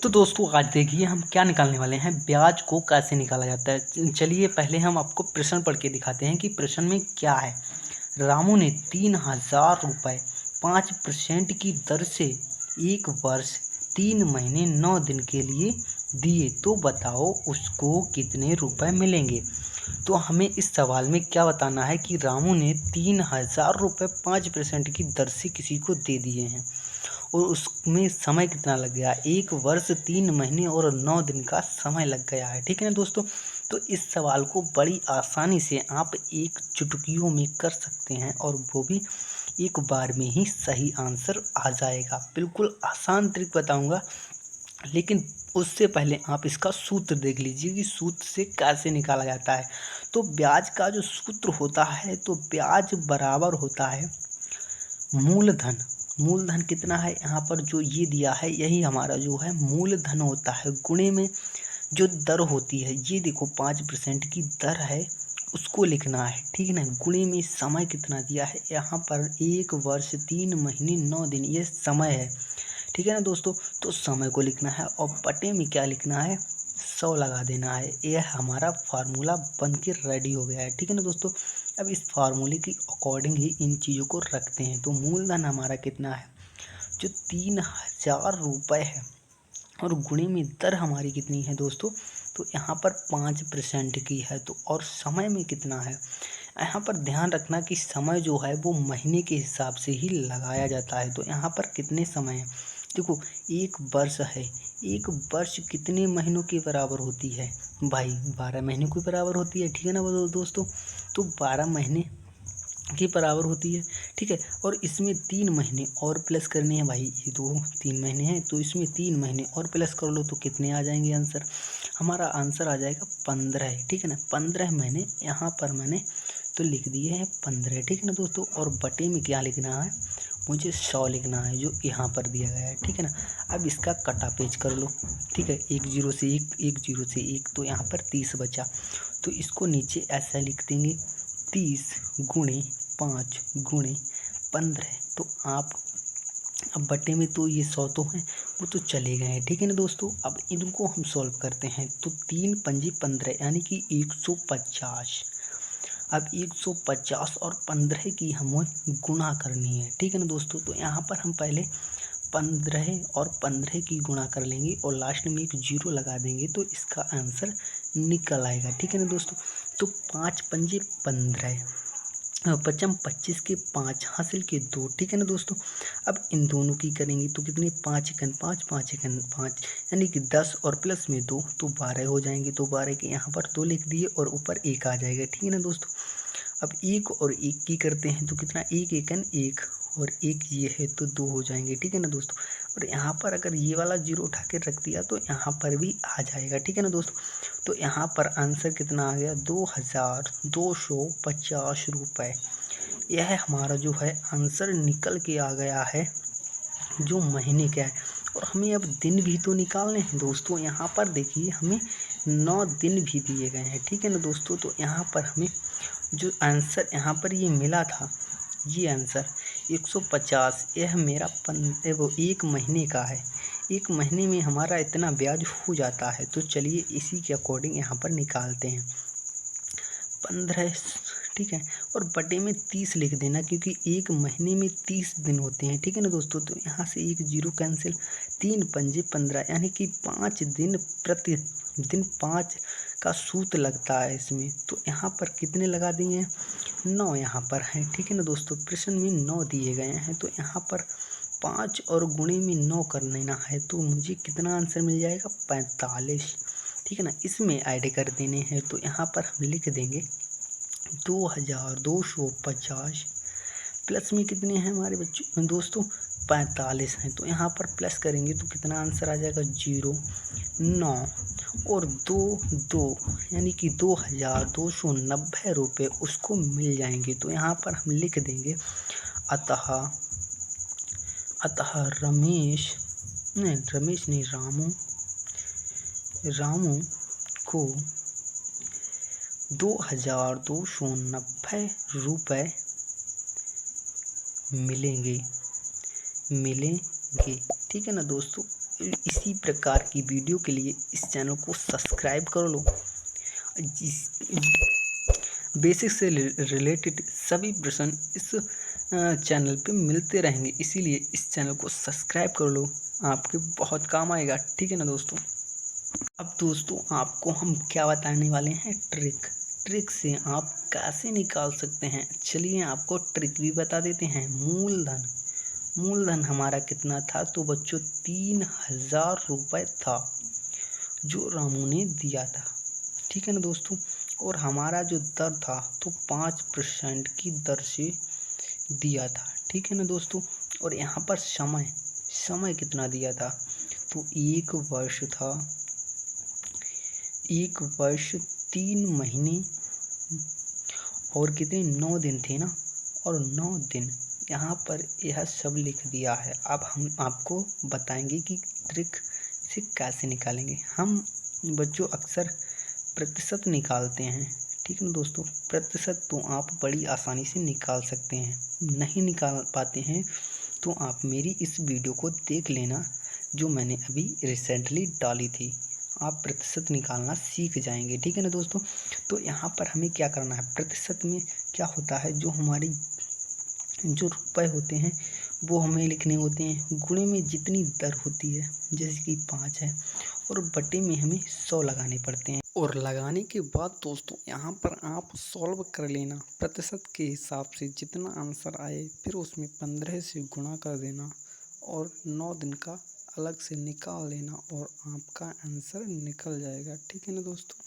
तो दोस्तों आज देखिए हम क्या निकालने वाले हैं, ब्याज को कैसे निकाला जाता है। चलिए पहले हम आपको प्रश्न पढ़ के दिखाते हैं कि प्रश्न में क्या है। रामू ने 3,000 रुपये 5% की दर से 1 वर्ष 3 महीने 9 दिन के लिए दिए, तो बताओ उसको कितने रुपए मिलेंगे। तो हमें इस सवाल में क्या बताना है कि रामू ने 3,000 रुपये 5% की दर से किसी को दे दिए हैं और उसमें समय कितना लग गया, 1 वर्ष 3 महीने और 9 दिन का समय लग गया है। ठीक है ना दोस्तों। तो इस सवाल को बड़ी आसानी से आप एक चुटकियों में कर सकते हैं और वो भी एक बार में ही सही आंसर आ जाएगा। बिल्कुल आसान ट्रिक बताऊंगा, लेकिन उससे पहले आप इसका सूत्र देख लीजिए कि सूत्र से कैसे निकाला जाता है। तो ब्याज का जो सूत्र होता है, तो ब्याज बराबर होता है मूलधन। मूलधन कितना है यहाँ पर जो ये दिया है, यही हमारा जो है मूलधन होता है, गुणे में जो दर होती है, ये देखो 5% की दर है, उसको लिखना है। ठीक है ना। गुणे में समय कितना दिया है, यहाँ पर 1 वर्ष 3 महीने 9 दिन ये समय है। ठीक है ना दोस्तों। तो समय को लिखना है और बटे में क्या लिखना है, 100 लगा देना है। यह हमारा फार्मूला बन के रेडी हो गया है। ठीक है ना दोस्तों। अब इस फार्मूले की अकॉर्डिंग ही इन चीज़ों को रखते हैं। तो मूलधन हमारा कितना है, जो 3,000 रुपये है, और गुणे में दर हमारी कितनी है दोस्तों, तो यहाँ पर 5% की है। तो और समय में कितना है, यहाँ पर ध्यान रखना कि समय जो है वो महीने के हिसाब से ही लगाया जाता है। तो यहाँ पर कितने समय है, देखो 1 वर्ष है, 1 वर्ष कितने महीनों के बराबर होती है भाई, 12 महीने के बराबर होती है। ठीक है ना दोस्तों। तो 12 महीने के बराबर होती है। ठीक है। और इसमें 3 महीने और प्लस करने हैं भाई, ये 3 महीने हैं, तो इसमें 3 महीने और प्लस कर लो तो कितने आ जाएंगे आंसर, हमारा आंसर आ जाएगा 15। ठीक है ना। 15 महीने यहाँ पर मैंने तो लिख दिए हैं 15। ठीक है ना दोस्तों। और बटे में क्या लिखना है, मुझे 100 लिखना है, जो यहाँ पर दिया गया है। ठीक है ना। अब इसका कटा पेज कर लो। ठीक है। 1 0 से 1 तो यहाँ पर 30 बचा, तो इसको नीचे ऐसा लिख देंगे, 30 गुणे 5 गुणे 15। तो आप अब बटे में तो ये 100 तो हैं, वो तो चले गए हैं। ठीक है ना दोस्तों। अब इनको हम सॉल्व करते हैं, तो 3 पंजे 15 यानी कि 150। अब 150 और 15 की हमें गुणा करनी है। ठीक है ना दोस्तों। तो यहाँ पर हम पहले 15 और 15 की गुणा कर लेंगे और लास्ट में एक 0 लगा देंगे, तो इसका आंसर निकल आएगा। ठीक है ना दोस्तों। तो 5 पंजे 15, पचम 25 के 5 हासिल के 2। ठीक है ना दोस्तों। अब इन दोनों की करेंगे तो कितने, 5 1 5 यानी कि 10 और प्लस में 2 तो 12 हो जाएंगे। तो 12 के यहाँ पर 2 लिख दिए और ऊपर 1 आ जाएगा। ठीक है ना दोस्तों। अब 1 और 1 की करते हैं तो कितना, 1 एकन 1 और 1 ये है तो 2 हो जाएंगे। ठीक है ना दोस्तों। और यहाँ पर अगर ये वाला 0 उठा के रख दिया तो यहाँ पर भी आ जाएगा। ठीक है ना दोस्तों। तो यहाँ पर आंसर कितना आ गया, 2,250 रुपये। यह हमारा जो है आंसर निकल के आ गया है, जो महीने का है। और हमें अब दिन भी तो निकालने हैं दोस्तों। यहाँ पर देखिए हमें 9 दिन भी दिए गए हैं। ठीक है ना दोस्तों। तो यहाँ पर हमें जो आंसर यहाँ पर ये मिला था, ये आंसर 150, यह मेरा वो 1 महीने का है। 1 महीने में हमारा इतना ब्याज हो जाता है। तो चलिए इसी के अकॉर्डिंग यहाँ पर निकालते हैं, 15। ठीक है। और बटे में 30 लिख देना, क्योंकि 1 महीने में 30 दिन होते हैं। ठीक है ना दोस्तों। तो यहाँ से एक 0 कैंसिल, 3 पंजे 15 यानी कि 5 दिन प्रति दिन 5 का सूत्र लगता है इसमें। तो यहाँ पर कितने लगा दिए हैं, 9 यहाँ पर हैं। ठीक है ना दोस्तों। प्रश्न में 9 दिए गए हैं, तो यहाँ पर 5 और गुणे में 9 कर लेना है, तो मुझे कितना आंसर मिल जाएगा, 45। ठीक है ना। इसमें ऐड कर देने हैं, तो यहाँ पर हम लिख देंगे 2,250 प्लस में कितने हैं हमारे बच्चों दोस्तों, 45 हैं। तो यहाँ पर प्लस करेंगे तो कितना आंसर आ जाएगा, 0 9 और 2 2 यानी कि 2,290 रुपये उसको मिल जाएंगे। तो यहाँ पर हम लिख देंगे, अतः अतः रमेश नहीं, रामू को 2,290 रुपये मिलेंगे। ठीक है ना दोस्तों। इसी प्रकार की वीडियो के लिए इस चैनल को सब्सक्राइब कर लो। बेसिक से रिलेटेड सभी प्रश्न इस चैनल पे मिलते रहेंगे, इसीलिए इस चैनल को सब्सक्राइब कर लो, आपके बहुत काम आएगा। ठीक है ना दोस्तों। अब दोस्तों आपको हम क्या बताने वाले हैं, ट्रिक से आप कैसे निकाल सकते हैं। चलिए आपको ट्रिक भी बता देते हैं। मूलधन हमारा कितना था, तो बच्चों 3000 रुपये था जो रामू ने दिया था। ठीक है ना दोस्तों। और हमारा जो दर था तो 5% की दर से दिया था। ठीक है ना दोस्तों। और यहाँ पर समय कितना दिया था, तो 1 वर्ष था। 1 वर्ष 3 महीने और कितने 9 दिन थे ना, और 9 दिन। यहाँ पर यह सब लिख दिया है। अब हम आपको बताएंगे कि ट्रिक से कैसे निकालेंगे। हम बच्चों अक्सर प्रतिशत निकालते हैं। ठीक है ना दोस्तों। प्रतिशत तो आप बड़ी आसानी से निकाल सकते हैं। नहीं निकाल पाते हैं तो आप मेरी इस वीडियो को देख लेना, जो मैंने अभी रिसेंटली डाली थी। आप प्रतिशत निकालना सीख जाएंगे। ठीक है ना दोस्तों। तो यहाँ पर हमें क्या करना है, प्रतिशत में क्या होता है, जो हमारी जो रुपए होते हैं वो हमें लिखने होते हैं। गुणे में जितनी दर होती है, जैसे कि 5 है, और बटे में हमें 100 लगाने पड़ते हैं। और लगाने के बाद दोस्तों यहाँ पर आप सॉल्व कर लेना प्रतिशत के हिसाब से। जितना आंसर आए फिर उसमें 15 से गुणा कर देना और 9 दिन का अलग से निकाल लेना और आपका आंसर निकल जाएगा। ठीक है ना दोस्तों।